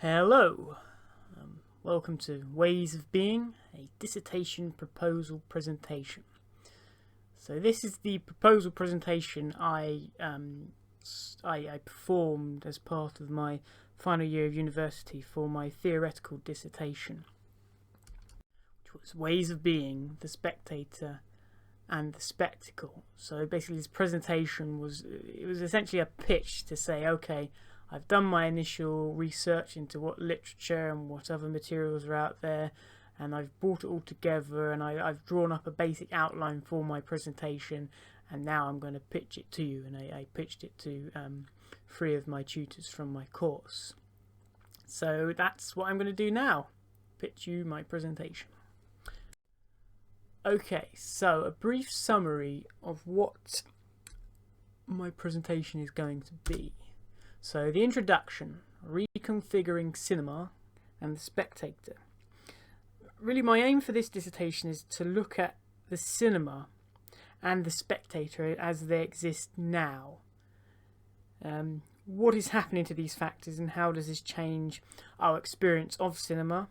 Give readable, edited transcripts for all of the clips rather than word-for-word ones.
Hello, welcome to Ways of Being, a dissertation proposal presentation. So this is the proposal presentation I performed as part of my final year of university for my theoretical dissertation, which was Ways of Being, the Spectator and the Spectacle. So basically this presentation was essentially a pitch to say, okay, I've done my initial research into what literature and what other materials are out there, and I've brought it all together, and I've drawn up a basic outline for my presentation, and now I'm going to pitch it to you. And I pitched it to 3 of my tutors from my course. So that's what I'm going to do now, pitch you my presentation. Okay, so a brief summary of what my presentation is going to be. So the introduction, reconfiguring cinema and the spectator. Really my aim for this dissertation is to look at the cinema and the spectator as they exist now. What is happening to these factors and how does this change our experience of cinema?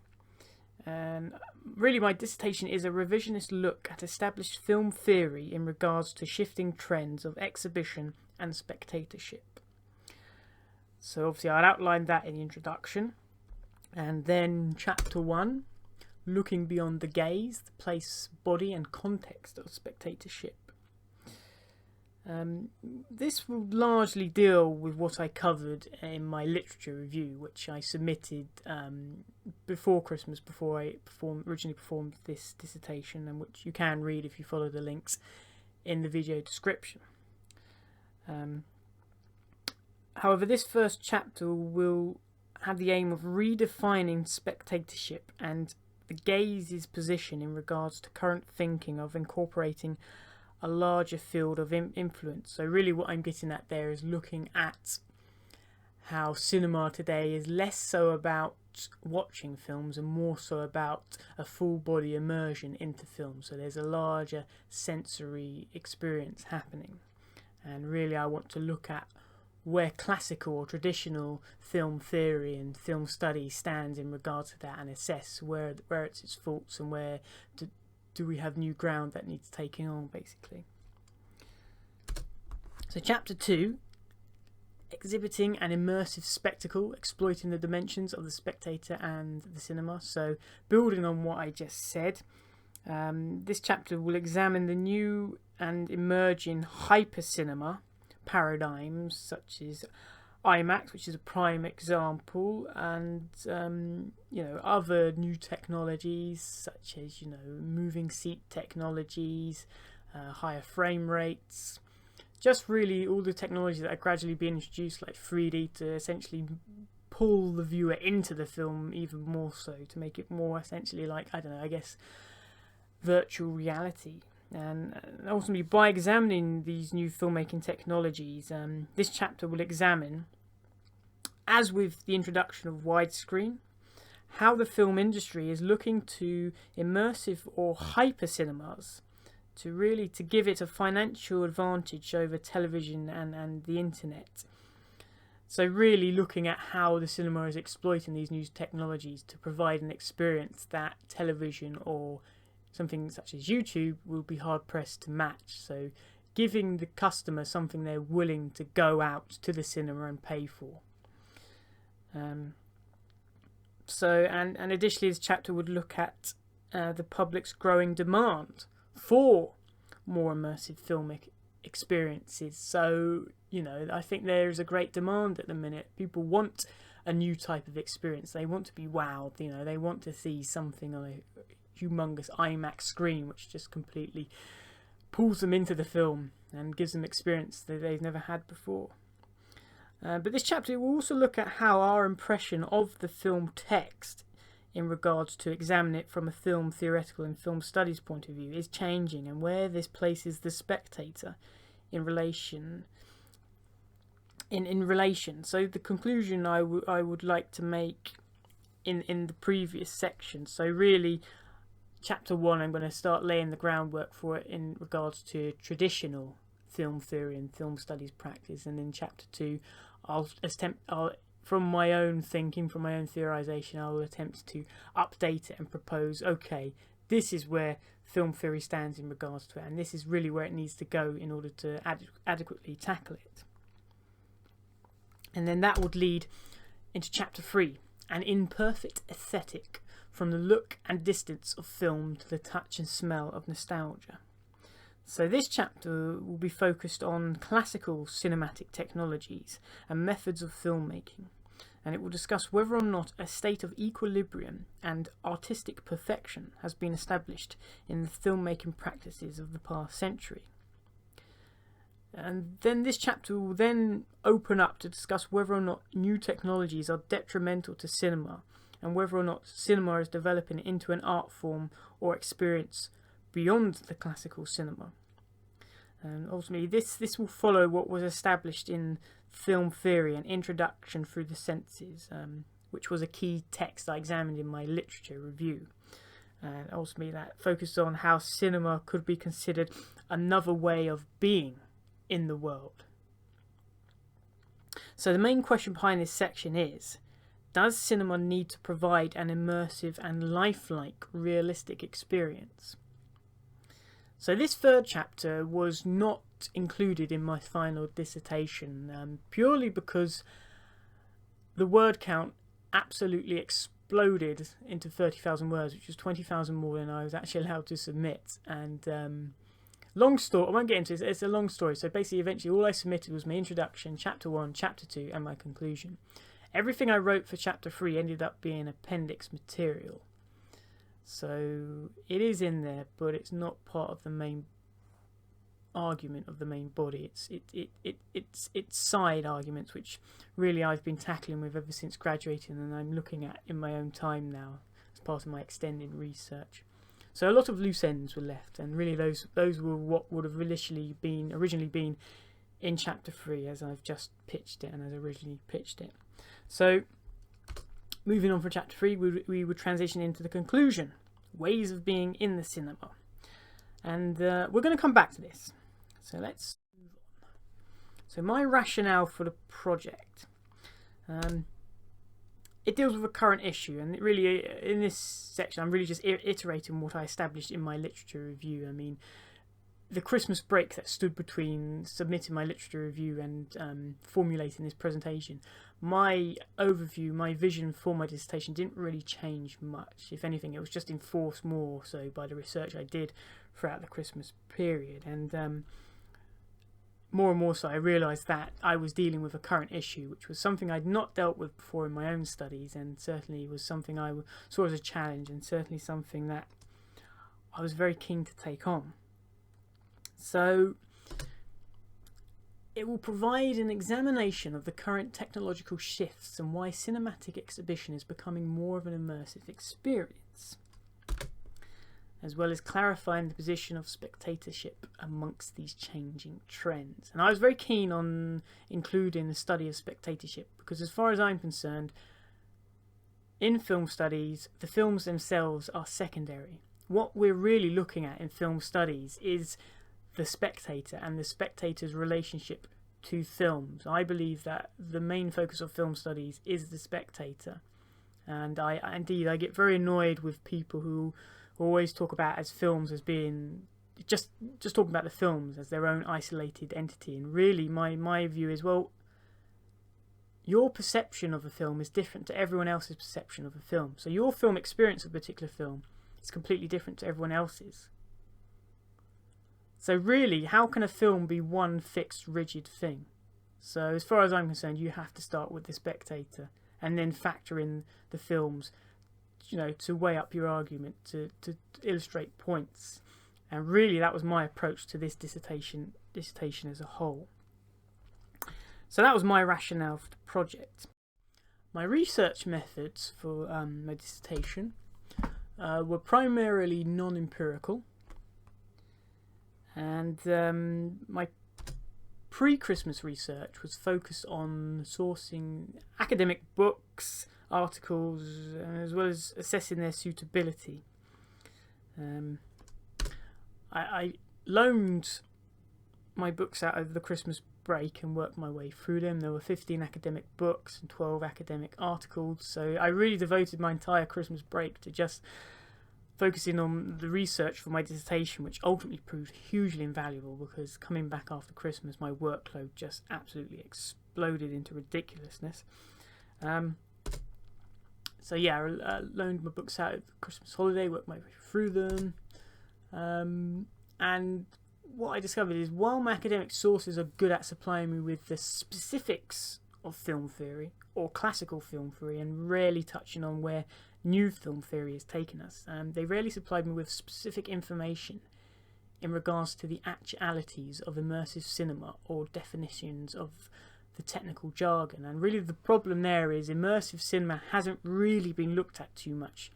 And really my dissertation is a revisionist look at established film theory in regards to shifting trends of exhibition and spectatorship. So obviously I'll outline that in the introduction, and then chapter 1, looking beyond the gaze, the place, body and context of spectatorship. This will largely deal with what I covered in my literature review, which I submitted before Christmas, before I originally performed this dissertation, and which you can read if you follow the links in the video description. However, this first chapter will have the aim of redefining spectatorship and the gaze's position in regards to current thinking of incorporating a larger field of influence. So really what I'm getting at there is looking at how cinema today is less so about watching films and more so about a full body immersion into films. So there's a larger sensory experience happening. And really I want to look at where classical or traditional film theory and film study stands in regard to that, and assess where it's its faults and where do we have new ground that needs taking on, basically. So chapter 2, exhibiting an immersive spectacle, exploiting the dimensions of the spectator and the cinema. So building on what I just said, this chapter will examine the new and emerging hypercinema paradigms such as IMAX, which is a prime example, and other new technologies such as moving seat technologies, higher frame rates, just really all the technologies that are gradually being introduced, like 3D, to essentially pull the viewer into the film even more so, to make it more essentially like, virtual reality. And ultimately, by examining these new filmmaking technologies, this chapter will examine, as with the introduction of widescreen, how the film industry is looking to immersive or hyper cinemas to give it a financial advantage over television and the internet. So really looking at how the cinema is exploiting these new technologies to provide an experience that television or something such as YouTube will be hard pressed to match. So giving the customer something they're willing to go out to the cinema and pay for. And additionally, this chapter would look at the public's growing demand for more immersive filmic experiences. So I think there is a great demand at the minute. People want a new type of experience. They want to be wowed. They want to see something on a humongous IMAX screen which just completely pulls them into the film and gives them experience that they've never had before. But this chapter will also look at how our impression of the film text in regards to examine it from a film theoretical and film studies point of view is changing, and where this places the spectator in relation. So the conclusion I would like to make in the previous section. So really chapter 1 I'm going to start laying the groundwork for it in regards to traditional film theory and film studies practice, and in chapter 2 I'll from my own thinking, from my own theorization, I will attempt to update it and propose, okay, this is where film theory stands in regards to it, and this is really where it needs to go in order to adequately tackle it. And then that would lead into chapter 3, an imperfect aesthetic, from the look and distance of film to the touch and smell of nostalgia. So this chapter will be focused on classical cinematic technologies and methods of filmmaking, and it will discuss whether or not a state of equilibrium and artistic perfection has been established in the filmmaking practices of the past century. And then this chapter will then open up to discuss whether or not new technologies are detrimental to cinema, and whether or not cinema is developing into an art form or experience beyond the classical cinema. And ultimately this will follow what was established in film theory and introduction through the senses, which was a key text I examined in my literature review. And ultimately that focused on how cinema could be considered another way of being in the world. So the main question behind this section is, does cinema need to provide an immersive and lifelike realistic experience? So this third chapter was not included in my final dissertation, purely because the word count absolutely exploded into 30,000 words, which was 20,000 more than I was actually allowed to submit. And long story, I won't get into it, it's a long story. So basically, eventually all I submitted was my introduction, chapter 1, chapter 2, and my conclusion. Everything I wrote for chapter 3 ended up being appendix material. So it is in there, but it's not part of the main argument of the main body. It's side arguments, which really I've been tackling with ever since graduating, and I'm looking at in my own time now as part of my extended research. So a lot of loose ends were left, and really those were what would have originally been in chapter 3, as I've just pitched it and as I originally pitched it. So moving on from chapter 3, we would transition into the conclusion, ways of being in the cinema. And we're going to come back to this. So let's move on. So my rationale for the project. It deals with a current issue, and it really, in this section, I'm really just iterating what I established in my literature review. I mean, the Christmas break that stood between submitting my literature review and formulating this presentation, my overview, my vision for my dissertation didn't really change much. If anything, it was just enforced more so by the research I did throughout the Christmas period. And more and more so, I realised that I was dealing with a current issue, which was something I'd not dealt with before in my own studies, and certainly was something I saw as a challenge, and certainly something that I was very keen to take on. So it will provide an examination of the current technological shifts and why cinematic exhibition is becoming more of an immersive experience, as well as clarifying the position of spectatorship amongst these changing trends. And I was very keen on including the study of spectatorship because, as far as I'm concerned, in film studies, the films themselves are secondary. What we're really looking at in film studies is the spectator and the spectator's relationship to films. I believe that the main focus of film studies is the spectator, and I get very annoyed with people who always talk about as films as being just talking about the films as their own isolated entity. And really my view is, well, your perception of a film is different to everyone else's perception of a film. So your film experience of a particular film is completely different to everyone else's. So really, how can a film be one fixed, rigid thing? So as far as I'm concerned, you have to start with the spectator and then factor in the films, to weigh up your argument, to illustrate points. And really, that was my approach to this dissertation as a whole. So that was my rationale for the project. My research methods for my dissertation were primarily non-empirical. And my pre-Christmas research was focused on sourcing academic books, articles, as well as assessing their suitability. I loaned my books out over the Christmas break and worked my way through them. There were 15 academic books and 12 academic articles, so I really devoted my entire Christmas break to just focusing on the research for my dissertation, which ultimately proved hugely invaluable because coming back after Christmas, my workload just absolutely exploded into ridiculousness. So yeah, I loaned my books out at Christmas holiday, worked my way through them, and what I discovered is while my academic sources are good at supplying me with the specifics of film theory or classical film theory and rarely touching on where new film theory has taken us, they rarely supplied me with specific information in regards to the actualities of immersive cinema or definitions of the technical jargon. And really the problem there is immersive cinema hasn't really been looked at too much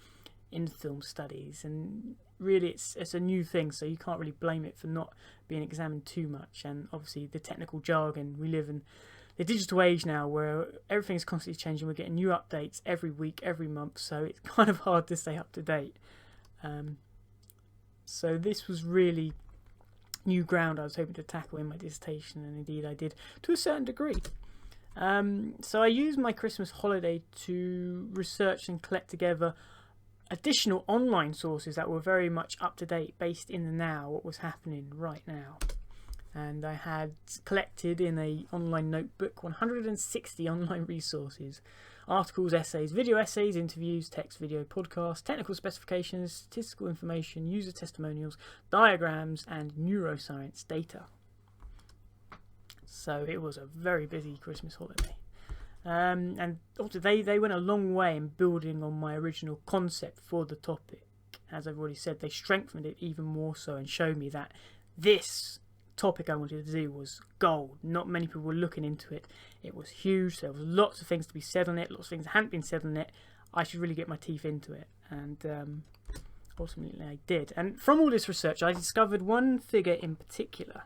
in film studies, and really it's a new thing, so you can't really blame it for not being examined too much. And obviously the technical jargon, we live in the digital age now where everything's constantly changing. We're getting new updates every week, every month, so it's kind of hard to stay up to date. So this was really new ground I was hoping to tackle in my dissertation, and indeed I did to a certain degree. So I used my Christmas holiday to research and collect together additional online sources that were very much up to date, based in the now, what was happening right now. And I had collected in a online notebook 160 online resources: articles, essays, video essays, interviews, text, video, podcasts, technical specifications, statistical information, user testimonials, diagrams, and neuroscience data. So it was a very busy Christmas holiday. And also they went a long way in building on my original concept for the topic. As I've already said, they strengthened it even more so and showed me that this topic I wanted to do was gold. Not many people were looking into it. It was huge. There was lots of things to be said on it, lots of things that hadn't been said on it. I should really get my teeth into it, and ultimately I did. And from all this research, I discovered one figure in particular,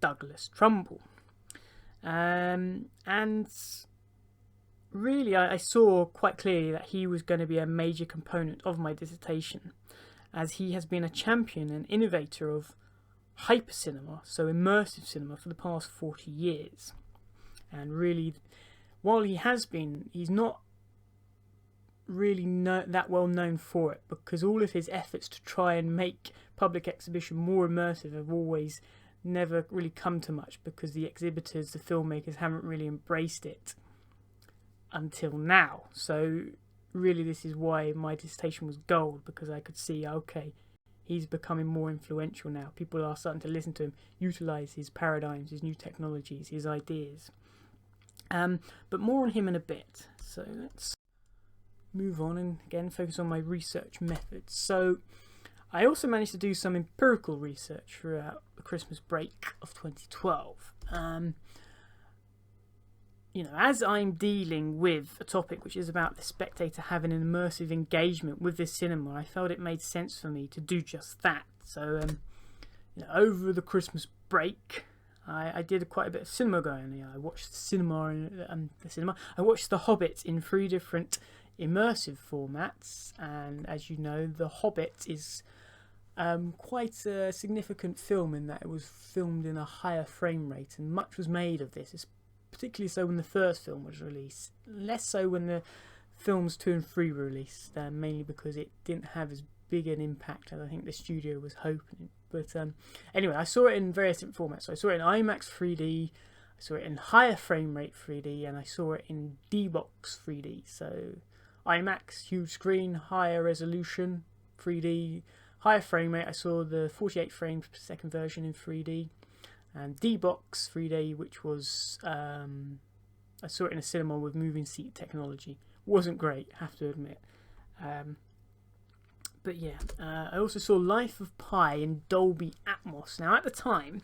Douglas Trumbull. And really I saw quite clearly that he was going to be a major component of my dissertation, as he has been a champion and innovator of hypercinema, so immersive cinema, for the past 40 years. And really, while he's not really that well known for it, because all of his efforts to try and make public exhibition more immersive have always never really come to much, because the exhibitors, the filmmakers, haven't really embraced it until now. So really this is why my dissertation was gold, because I could see, okay, he's becoming more influential now. People are starting to listen to him, utilise his paradigms, his new technologies, his ideas. But more on him in a bit. So let's move on and again focus on my research methods. So I also managed to do some empirical research throughout the Christmas break of 2012. As I'm dealing with a topic which is about the spectator having an immersive engagement with this cinema, I felt it made sense for me to do just that. So, over the Christmas break, I did quite a bit of cinema going. I watched I watched The Hobbit in 3 different immersive formats, and as you know, The Hobbit is quite a significant film in that it was filmed in a higher frame rate, and much was made of this. It's particularly so when the first film was released, less so when the films 2 and 3 were released, mainly because it didn't have as big an impact as I think the studio was hoping. But anyway, I saw it in various different formats. So I saw it in IMAX 3D, I saw it in higher frame rate 3D, and I saw it in D-Box 3D. So IMAX, huge screen, higher resolution, 3D, higher frame rate. I saw the 48 frames per second version in 3D. And D-Box 3D, which was, I saw it in a cinema with moving seat technology. Wasn't great, have to admit. But yeah, I also saw Life of Pi in Dolby Atmos. Now at the time,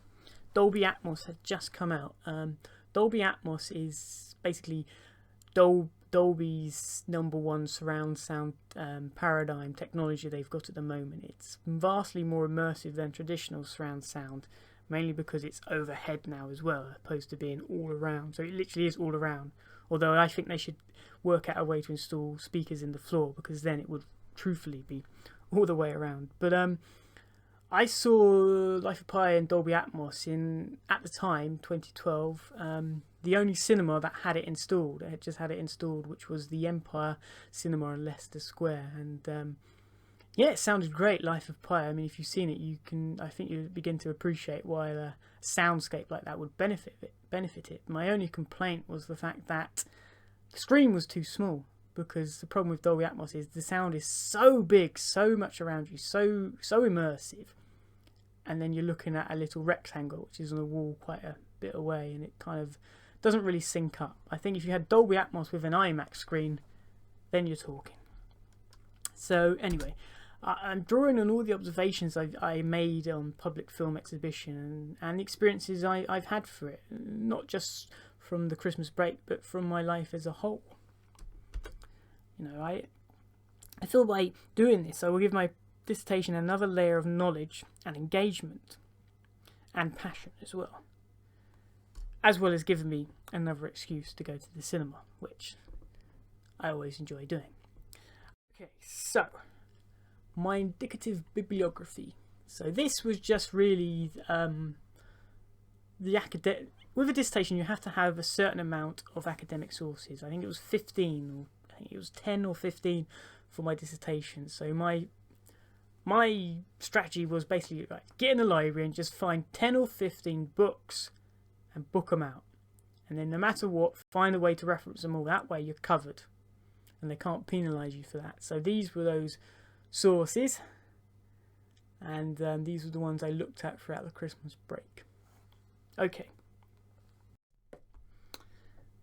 Dolby Atmos had just come out. Dolby Atmos is basically Dolby's #1 surround sound paradigm technology they've got at the moment. It's vastly more immersive than traditional surround sound, mainly because it's overhead now as well, opposed to being all around. So it literally is all around. Although I think they should work out a way to install speakers in the floor, because then it would truthfully be all the way around. But I saw Life of Pi in Dolby Atmos in, at the time, 2012, the only cinema that had it installed. It had just had it installed, which was the Empire Cinema in Leicester Square. And yeah, it sounded great, Life of Pi. I mean, if you've seen it, I think you begin to appreciate why a soundscape like that would benefit it. My only complaint was the fact that the screen was too small, because the problem with Dolby Atmos is the sound is so big, so much around you, so immersive, and then you're looking at a little rectangle which is on the wall quite a bit away, and it kind of doesn't really sync up. I think if you had Dolby Atmos with an IMAX screen, then you're talking. So anyway, I'm drawing on all the observations I made on public film exhibition and the experiences I've had for it, not just from the Christmas break, but from my life as a whole. You know, I feel by doing this, I will give my dissertation another layer of knowledge and engagement and passion as well as giving me another excuse to go to the cinema, which I always enjoy doing. Okay, so my indicative bibliography. So this was just really the academic. With a dissertation, you have to have a certain amount of academic sources. I think it was 15, or I think it was 10 or 15 for my dissertation. So my strategy was basically like, get in the library and just find 10 or 15 books and book them out. And then no matter what, find a way to reference them all. That way you're covered, and they can't penalise you for that. So these were those sources, and these were the ones I looked at throughout the Christmas break. Okay.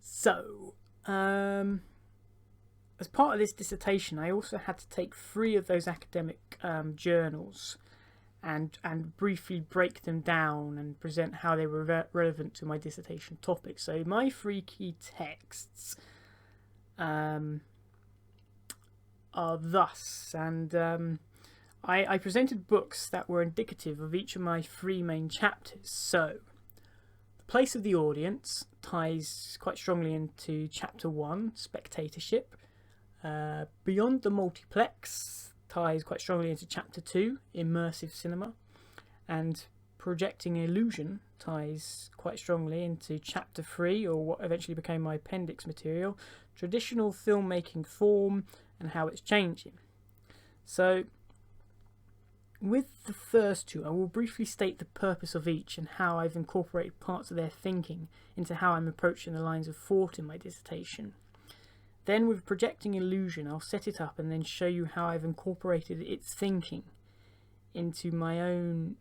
So, as part of this dissertation, I also had to take 3 of those academic journals and briefly break them down and present how they were relevant to my dissertation topic. So my 3 key texts are thus, and I presented books that were indicative of each of my 3 main chapters. So The Place of the Audience ties quite strongly into chapter 1, Spectatorship. Beyond the Multiplex ties quite strongly into chapter 2, Immersive Cinema, and Projecting Illusion ties quite strongly into chapter 3, or what eventually became my appendix material, Traditional Filmmaking Form and How It's Changing. So with the first 2, I will briefly state the purpose of each and how I've incorporated parts of their thinking into how I'm approaching the lines of thought in my dissertation. Then with Projecting Illusion, I'll set it up and then show you how I've incorporated its thinking into my own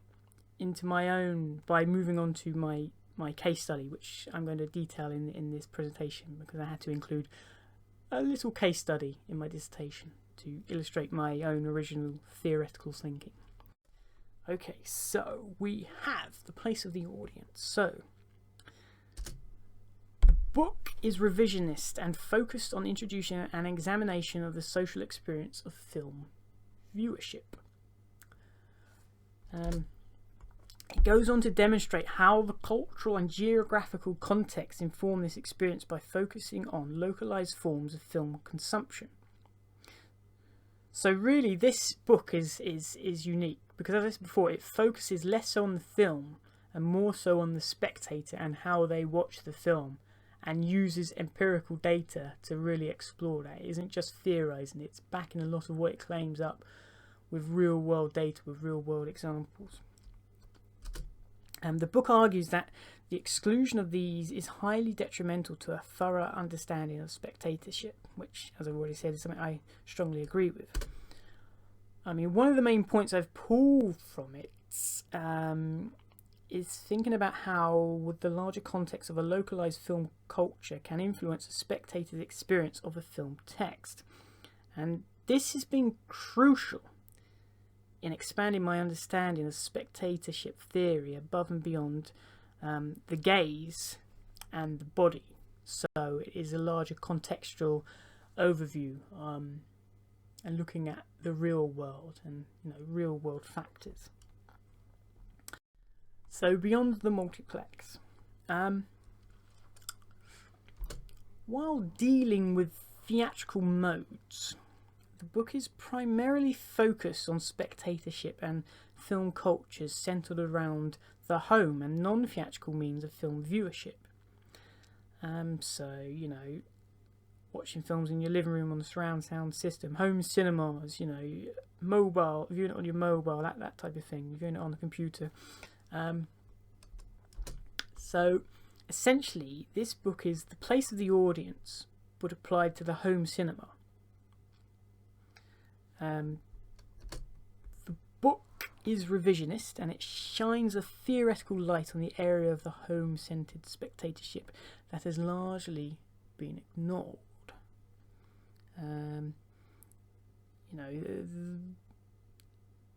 by moving on to my case study, which I'm going to detail in this presentation, because I had to include a little case study in my dissertation to illustrate my own original theoretical thinking. Okay, so we have The Place of the Audience. So book is revisionist and focused on introducing an examination of the social experience of film viewership. It goes on to demonstrate how the cultural and geographical context inform this experience by focusing on localized forms of film consumption. So really this book is unique because, as I said before, it focuses less on the film and more so on the spectator and how they watch the film, and uses empirical data to really explore that. It isn't just theorising, it's backing a lot of what it claims up with real world data, with real world examples. The book argues that the exclusion of these is highly detrimental to a thorough understanding of spectatorship, which, as I've already said, is something I strongly agree with. I mean, one of the main points I've pulled from it is thinking about how the larger context of a localized film culture can influence a spectator's experience of a film text. And this has been crucial in expanding my understanding of spectatorship theory above and beyond the gaze and the body. So it is a larger contextual overview and looking at the real world and real world factors. So beyond the multiplex, while dealing with theatrical modes, the book is primarily focused on spectatorship and film cultures centred around the home and non-theatrical means of film viewership. So, you know, watching films in your living room on the surround sound system, home cinemas, you know, mobile, viewing it on your mobile, that type of thing, viewing it on the computer. So essentially, this book is the place of the audience, but applied to the home cinema. The book is revisionist, and it shines a theoretical light on the area of the home-centred spectatorship that has largely been ignored. You know,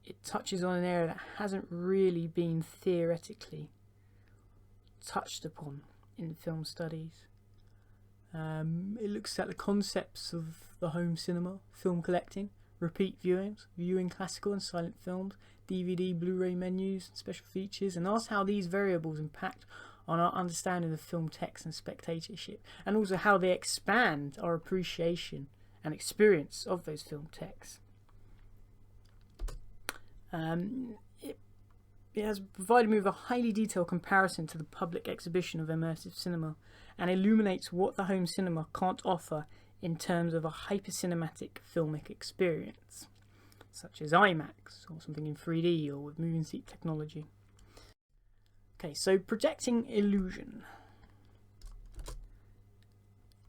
it touches on an area that hasn't really been theoretically touched upon in film studies. It looks at the concepts of the home cinema, film collecting, repeat viewings, viewing classical and silent films, DVD, Blu-ray menus, and special features, and asks how these variables impact on our understanding of film text and spectatorship, and also how they expand our appreciation and experience of those film texts. It has provided me with a highly detailed comparison to the public exhibition of immersive cinema, and illuminates what the home cinema can't offer in terms of a hypercinematic filmic experience, such as IMAX or something in 3D or with moving seat technology. Okay, so projecting illusion.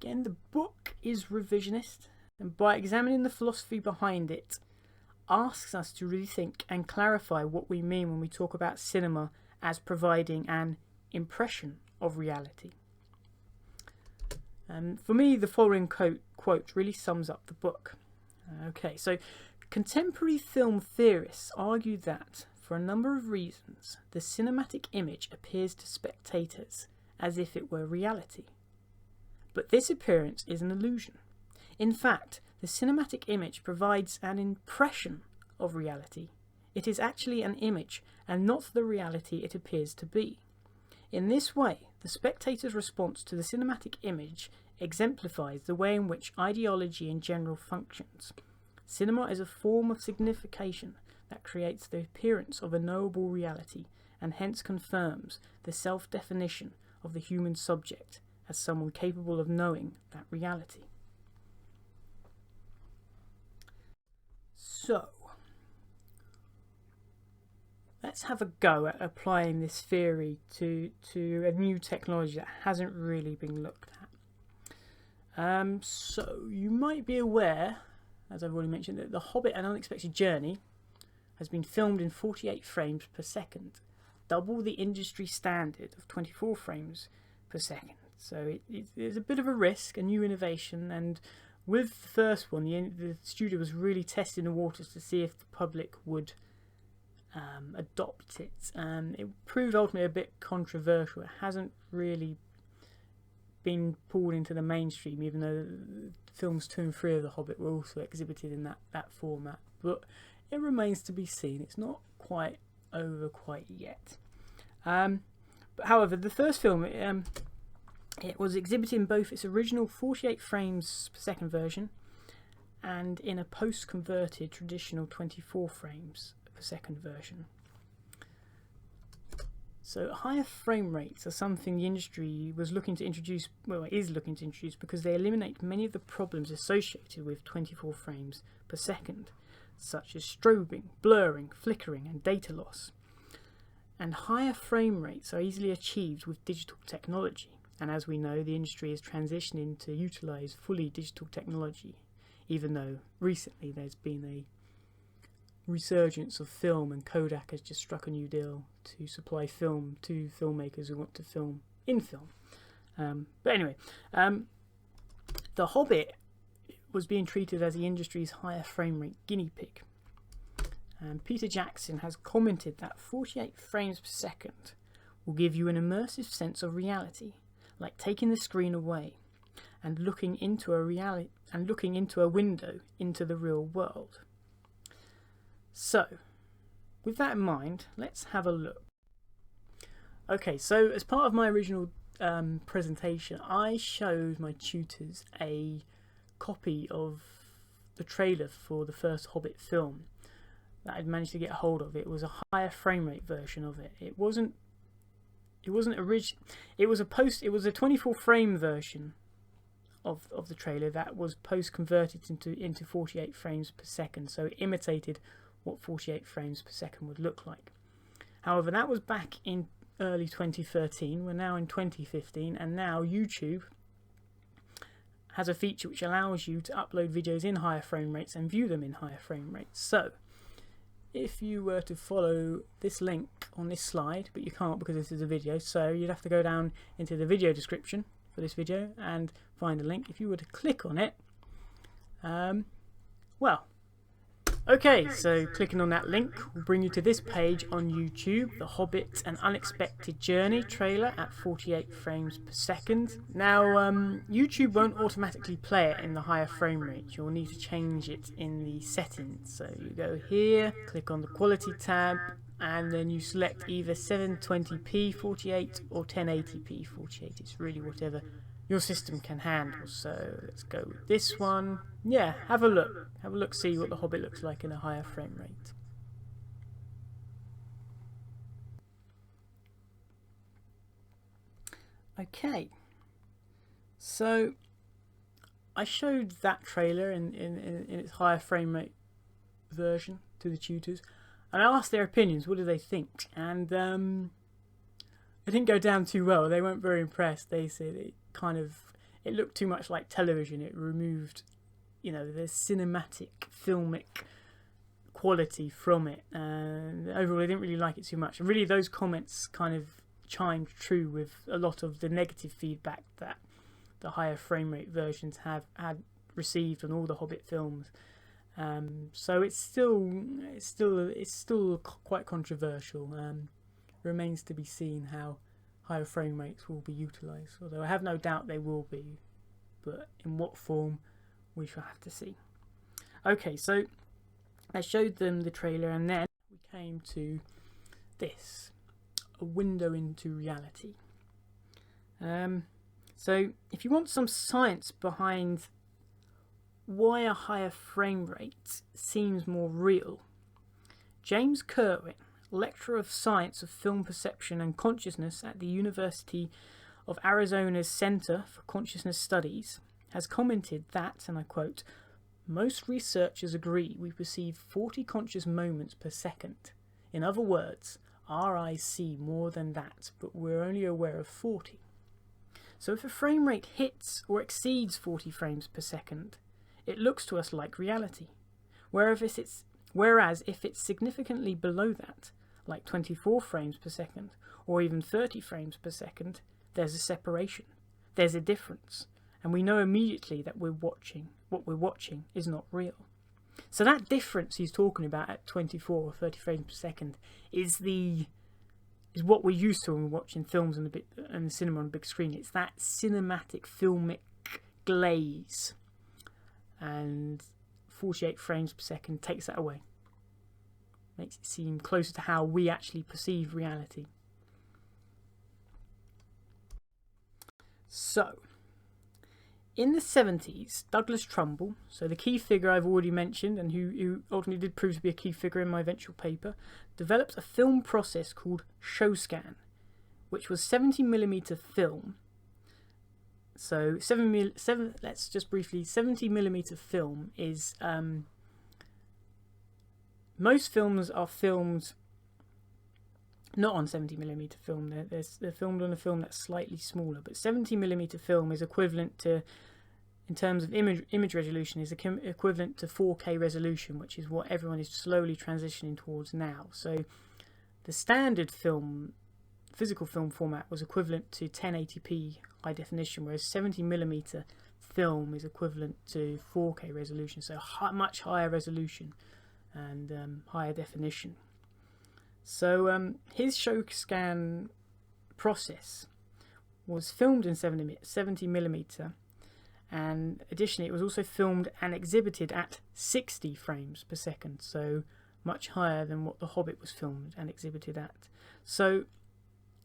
Again, the book is revisionist, and by examining the philosophy behind it, asks us to rethink and clarify what we mean when we talk about cinema as providing an impression of reality. For me, the following quote really sums up the book. Okay, so contemporary film theorists argue that, for a number of reasons, the cinematic image appears to spectators as if it were reality. But this appearance is an illusion. In fact, the cinematic image provides an impression of reality. It is actually an image and not the reality it appears to be. In this way, the spectator's response to the cinematic image exemplifies the way in which ideology in general functions. Cinema is a form of signification that creates the appearance of a knowable reality, and hence confirms the self-definition of the human subject as someone capable of knowing that reality. So, let's have a go at applying this theory to a new technology that hasn't really been looked at. So, you might be aware, as I've already mentioned, that The Hobbit: An Unexpected Journey has been filmed in 48 frames per second, double the industry standard of 24 frames per second. So it's a bit of a risk, a new innovation, and with the first one, the studio was really testing the waters to see if the public would adopt it. It proved ultimately a bit controversial. It hasn't really been pulled into the mainstream, even though films 2 and 3 of The Hobbit were also exhibited in that format. But it remains to be seen. It's not quite over quite yet. But however, the first film, it was exhibited in both its original 48 frames per second version and in a post-converted traditional 24 frames per second version. So higher frame rates are something the industry was looking to introduce, well, it is looking to introduce, because they eliminate many of the problems associated with 24 frames per second, such as strobing, blurring, flickering and data loss. And higher frame rates are easily achieved with digital technology. And as we know, the industry is transitioning to utilise fully digital technology, even though recently there's been a resurgence of film, and Kodak has just struck a new deal to supply film to filmmakers who want to film in film. But anyway, The Hobbit was being treated as the industry's higher frame rate guinea pig. Peter Jackson has commented that 48 frames per second will give you an immersive sense of reality, like taking the screen away and looking into a window into the real world. So, with that in mind, let's have a look. Okay, so as part of my original presentation, I showed my tutors a copy of the trailer for the first Hobbit film that I'd managed to get a hold of, it was a higher frame rate version of it. It wasn't original. It was a 24 frame version of the trailer that was post converted into 48 frames per second. So it imitated what 48 frames per second would look like. However, that was back in early 2013. We're now in 2015, and now YouTube has a feature which allows you to upload videos in higher frame rates and view them in higher frame rates. So if you were to follow this link on this slide, but you can't because this is a video, so you'd have to go down into the video description for this video and find a link. If you were to click on it, okay, so clicking on that link will bring you to this page on YouTube, The Hobbit: An Unexpected Journey trailer at 48 frames per second. Now, YouTube won't automatically play it in the higher frame rate. You'll need to change it in the settings. So you go here, click on the Quality tab, and then you select either 720p 48 or 1080p 48. It's really whatever your system can handle. So let's go with this one. Yeah, have a look, see what the Hobbit looks like in a higher frame rate. Okay, so I showed that trailer in its higher frame rate version to the tutors, and I asked their opinions. What do they think? And it didn't go down too well. They weren't very impressed. They said it looked too much like television. It removed, the cinematic, filmic quality from it. And overall, they didn't really like it too much. And really, those comments kind of chimed true with a lot of the negative feedback that the higher frame rate versions had received on all the Hobbit films. So it's still quite controversial. Remains to be seen how higher frame rates will be utilised, although I have no doubt they will be, but in what form we shall have to see. Okay, so I showed them the trailer, and then we came to this, a window into reality. So if you want some science behind why a higher frame rate seems more real, James Kerwin, lecturer of science of film perception and consciousness at the University of Arizona's Center for Consciousness Studies, has commented that, and I quote, "Most researchers agree we perceive 40 conscious moments per second. In other words, our eyes see more than that, but we're only aware of 40. So if a frame rate hits or exceeds 40 frames per second, it looks to us like reality. Whereas if it's significantly below that, like 24 frames per second, or even 30 frames per second, there's a separation, there's a difference, and we know immediately that what we're watching is not real." So that difference he's talking about at 24 or 30 frames per second is what we're used to when we're watching films in the cinema on a big screen. It's that cinematic, filmic glaze, and 48 frames per second takes that away. Makes it seem closer to how we actually perceive reality. So, in the 70s, Douglas Trumbull, so the key figure I've already mentioned and who ultimately did prove to be a key figure in my eventual paper, developed a film process called show scan, which was 70mm film. So 70mm film is... most films are filmed not on 70mm film. They're filmed on a film that's slightly smaller, but 70mm film is equivalent to, in terms of image resolution, is equivalent to 4K resolution, which is what everyone is slowly transitioning towards now. So the standard physical film format was equivalent to 1080p high definition, whereas 70mm film is equivalent to 4K resolution, so much higher resolution and higher definition. So his show scan process was filmed in 70mm, and additionally it was also filmed and exhibited at 60 frames per second, so much higher than what The Hobbit was filmed and exhibited at. So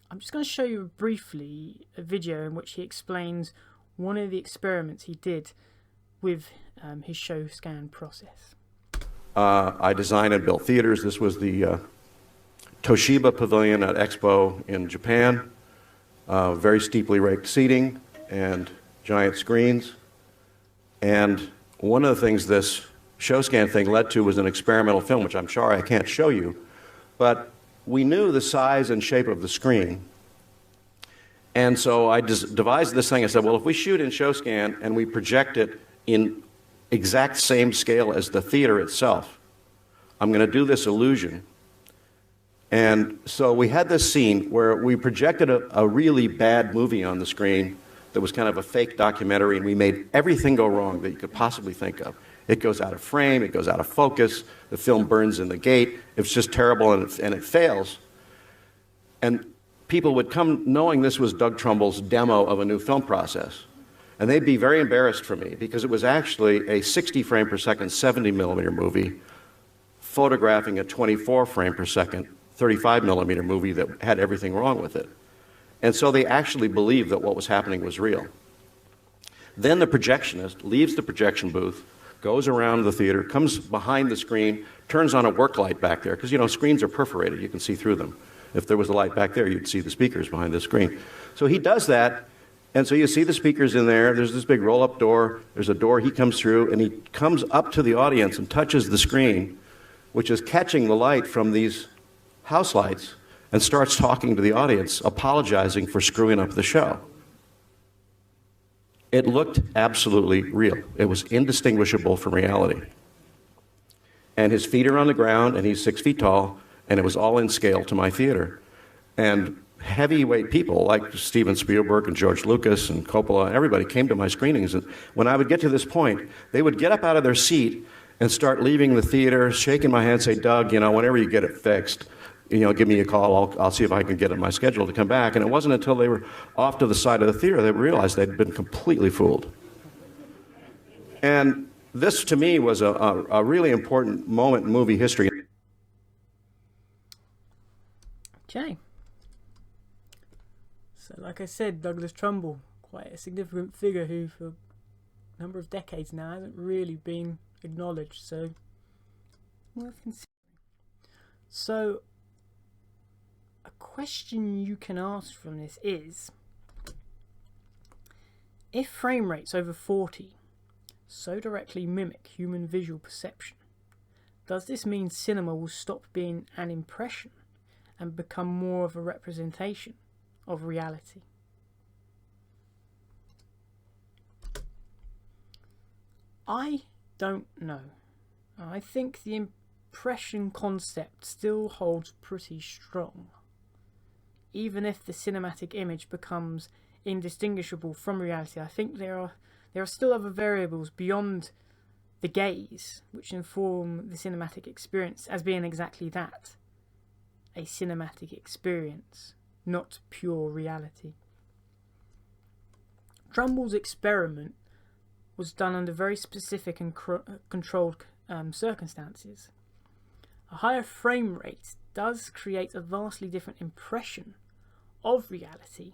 I'm just going to show you briefly a video in which he explains one of the experiments he did with his show scan process. I designed and built theaters. This was the Toshiba Pavilion at Expo in Japan. Very steeply raked seating and giant screens. And one of the things this show scan thing led to was an experimental film, which I'm sorry I can't show you. But we knew the size and shape of the screen. And so I devised this thing. I said, well, if we shoot in show scan and we project it in exact same scale as the theater itself, I'm going to do this illusion. And so we had this scene where we projected a really bad movie on the screen that was kind of a fake documentary, and we made everything go wrong that you could possibly think of. It goes out of frame, it goes out of focus, the film burns in the gate, it's just terrible, and it fails. And people would come knowing this was Doug Trumbull's demo of a new film process. And they'd be very embarrassed for me, because it was actually a 60 frame per second, 70 millimeter movie, photographing a 24 frame per second, 35 millimeter movie that had everything wrong with it. And so they actually believed that what was happening was real. Then the projectionist leaves the projection booth, goes around the theater, comes behind the screen, turns on a work light back there, because, you know, screens are perforated, you can see through them. If there was a light back there, you'd see the speakers behind the screen. So he does that, and so you see the speakers in there, there's this big roll-up door, there's a door he comes through, and he comes up to the audience and touches the screen, which is catching the light from these house lights, and starts talking to the audience, apologizing for screwing up the show. It looked absolutely real. It was indistinguishable from reality. And his feet are on the ground, and he's 6 feet tall, and it was all in scale to my theater. And heavyweight people like Steven Spielberg and George Lucas and Coppola, everybody came to my screenings. And when I would get to this point, they would get up out of their seat and start leaving the theater, shaking my hand, say, Doug, you know, whenever you get it fixed, you know, give me a call, I'll see if I can get it in my schedule to come back. And it wasn't until they were off to the side of the theater they realized they'd been completely fooled. And this, to me, was a really important moment in movie history. Okay. So, like I said, Douglas Trumbull, quite a significant figure who, for a number of decades now, hasn't really been acknowledged. So, worth considering. So, a question you can ask from this is, if frame rates over 40 so directly mimic human visual perception, does this mean cinema will stop being an impression and become more of a representation of reality? I don't know. I think the impression concept still holds pretty strong. Even if the cinematic image becomes indistinguishable from reality, I think there are still other variables beyond the gaze which inform the cinematic experience as being exactly that, a cinematic experience, not pure reality. Trumbull's experiment was done under very specific and controlled circumstances. A higher frame rate does create a vastly different impression of reality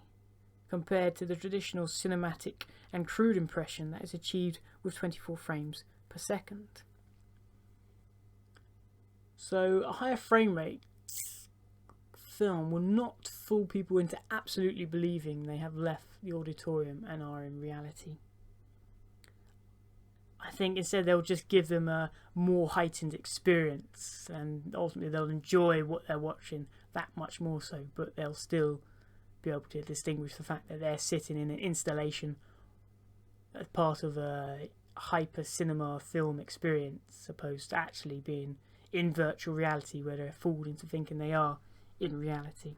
compared to the traditional cinematic and crude impression that is achieved with 24 frames per second. So a higher frame rate film will not fool people into absolutely believing they have left the auditorium and are in reality. I think instead they'll just give them a more heightened experience, and ultimately they'll enjoy what they're watching that much more so, but they'll still be able to distinguish the fact that they're sitting in an installation as part of a hyper cinema film experience, opposed to actually being in virtual reality where they're fooled into thinking they are in reality.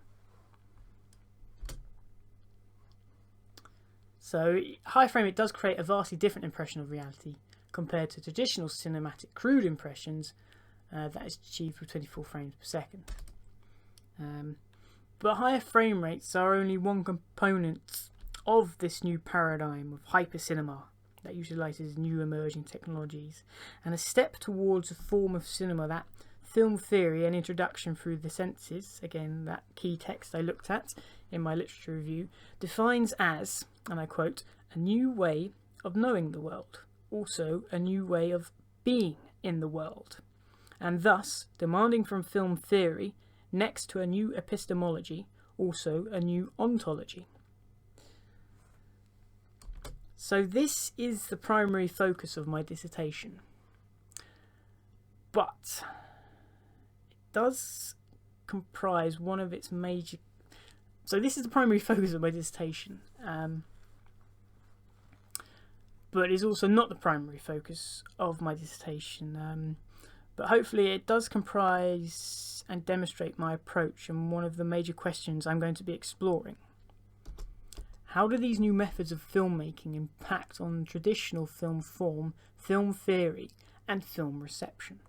So high frame rate does create a vastly different impression of reality compared to traditional cinematic crude impressions that is achieved with 24 frames per second. But higher frame rates are only one component of this new paradigm of hypercinema that utilises new emerging technologies, and a step towards a form of cinema that film theory and introduction through the senses, again that key text I looked at in my literature review, defines as, and I quote, a new way of knowing the world, also a new way of being in the world, and thus demanding from film theory, next to a new epistemology, also a new ontology. So this is the primary focus of my dissertation. But it does comprise one of its major... So this is the primary focus of my dissertation. But it's also not the primary focus of my dissertation. But hopefully it does comprise and demonstrate my approach and one of the major questions I'm going to be exploring. How do these new methods of filmmaking impact on traditional film form, film theory, and film reception?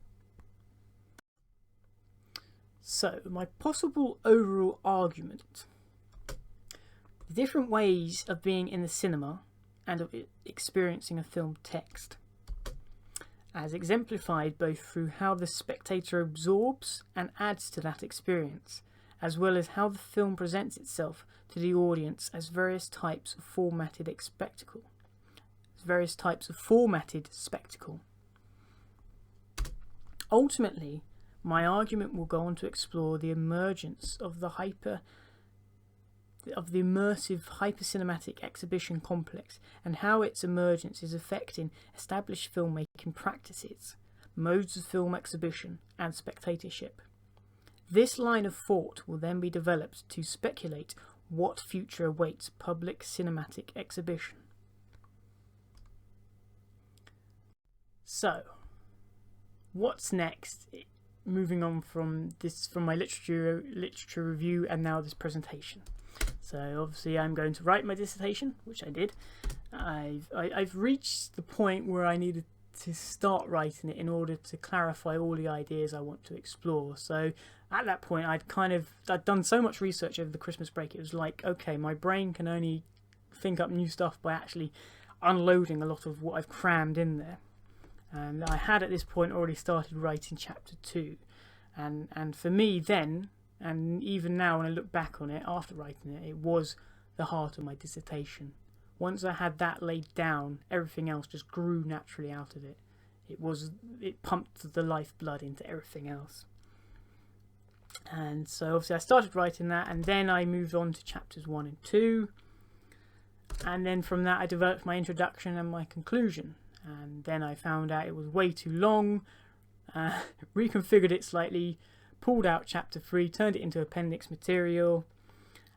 So, my possible overall argument. The different ways of being in the cinema and of experiencing a film text, as exemplified both through how the spectator absorbs and adds to that experience, as well as how the film presents itself to the audience as various types of formatted spectacle. Ultimately, my argument will go on to explore the emergence of the immersive hypercinematic exhibition complex and how its emergence is affecting established filmmaking practices, modes of film exhibition, and spectatorship. This line of thought will then be developed to speculate what future awaits public cinematic exhibition. So, what's next? Moving on from my literature review and now this presentation. So obviously I'm going to write my dissertation, which I did. I've reached the point where I needed to start writing it in order to clarify all the ideas I want to explore. So at that point I'd done so much research over the Christmas break, it was like, okay, my brain can only think up new stuff by actually unloading a lot of what I've crammed in there. And I had at this point already started writing chapter 2, and for me then, and even now when I look back on it after writing it, it was the heart of my dissertation. Once I had that laid down, everything else just grew naturally out of it. It pumped the lifeblood into everything else. And so obviously I started writing that, and then I moved on to chapters 1 and 2, and then from that I developed my introduction and my conclusion. And then I found out it was way too long, reconfigured it slightly, pulled out chapter 3, turned it into appendix material,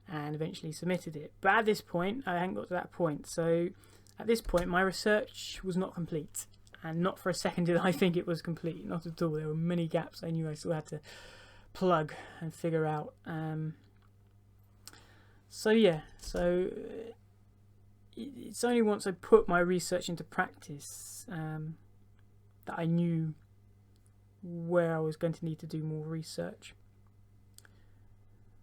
and eventually submitted it. But at this point, I hadn't got to that point. So at this point, my research was not complete. And not for a second did I think it was complete. Not at all. There were many gaps I knew I still had to plug and figure out. So it's only once I put my research into practice that I knew where I was going to need to do more research.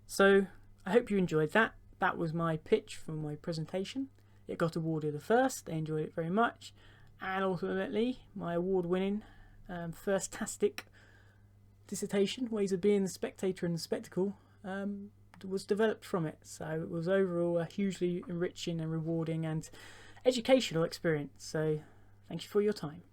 So I hope you enjoyed that. That was my pitch for my presentation. It got awarded a first. They enjoyed it very much. And ultimately, my award-winning firstastic dissertation, Ways of Being the Spectator and the Spectacle, was developed from it. So it was overall a hugely enriching and rewarding and educational experience. So thank you for your time.